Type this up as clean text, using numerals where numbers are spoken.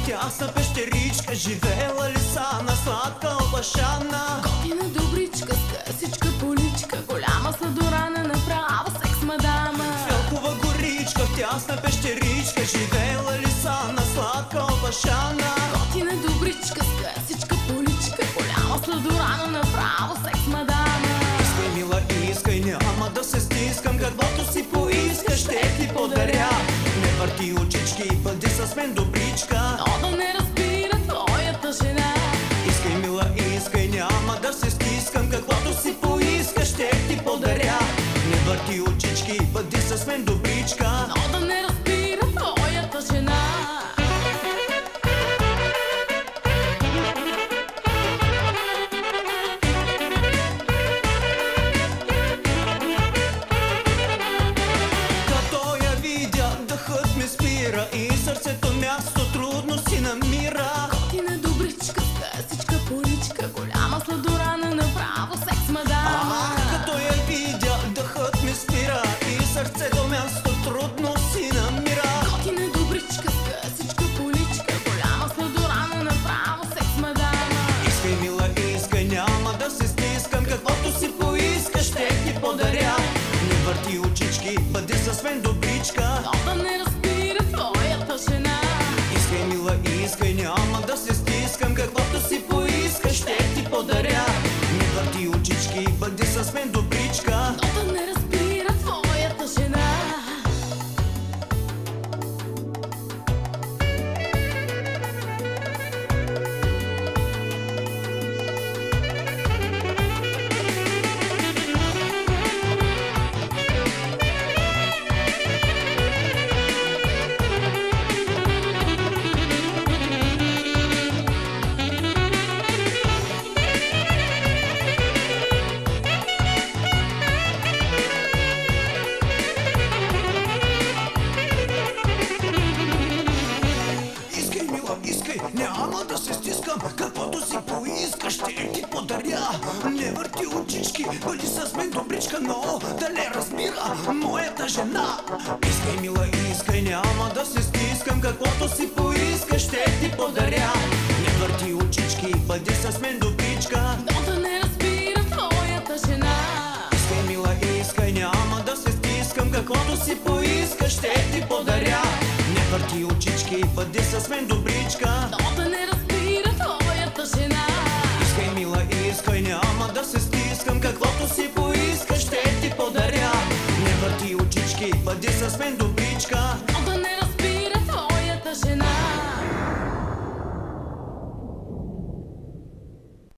Тясна пещеричка, живеела лиса на сладка опашана. Готина добричка, с късичка поличка, голяма сладорана, направо секс мадама. Велкова горичка, в тясна пещеричка, живеела лиса на сладка опашана. Готина добричка, с късичка поличка, голяма сладорана, направо секс мадама. Искай, мила, искай, няма да се стискам, каквото си поискаш, ще ти подаря. Не върти очички, бъди с мен добричка, но да не разбира твоята жена. Искай, мила, искай, няма да се стискам, каквото си поискаш, ще ти подаря. Не върти очички, бъди с мен добричка, но да не разбира твоята жена. Като я видя, дъхът ми спира и сърцето място трудно си намира. Готина добричка, с късичка поличка, голяма сладорана, направо секс мадама. Като я видя, дъхът ми спира и сърцето място трудно си намира. Готина добричка, с късичка поличка, голяма сладорана, направо секс мадама. Искай, мила, искай, няма да се стискам, каквото си поискаш, ще ти подаря. Не върти очички, бъди с мен добричка, но да не разбира твоята жена. Искай, мила, искай, няма да се стискам, каквото си поискаш, ще ти подаря. Не върти очички, бъди с мен добричка, но да не разбира твоята жена. Искай, няма да се стискам, каквото си поискаш, ще ти подаря. Не върти очички, бъди с мен добричка, но да не разбира моята жена. Искай, мила, искай, няма да се стискам, каквото си поискаш, ще ти подаря. Не върти очички, бъди с мен добричка, но да не разбира твоята жена. Искай, мила, искай, няма да се стискам, каквото си поискаш, ще ти подаря. Не върти очички, бъди с мен добричка, но да не разбира твоята жена. Искай, мила, искай, няма да се стискам, каквото си поискаш, ще ти подаря. Не върти очички, бъди с мен добричка,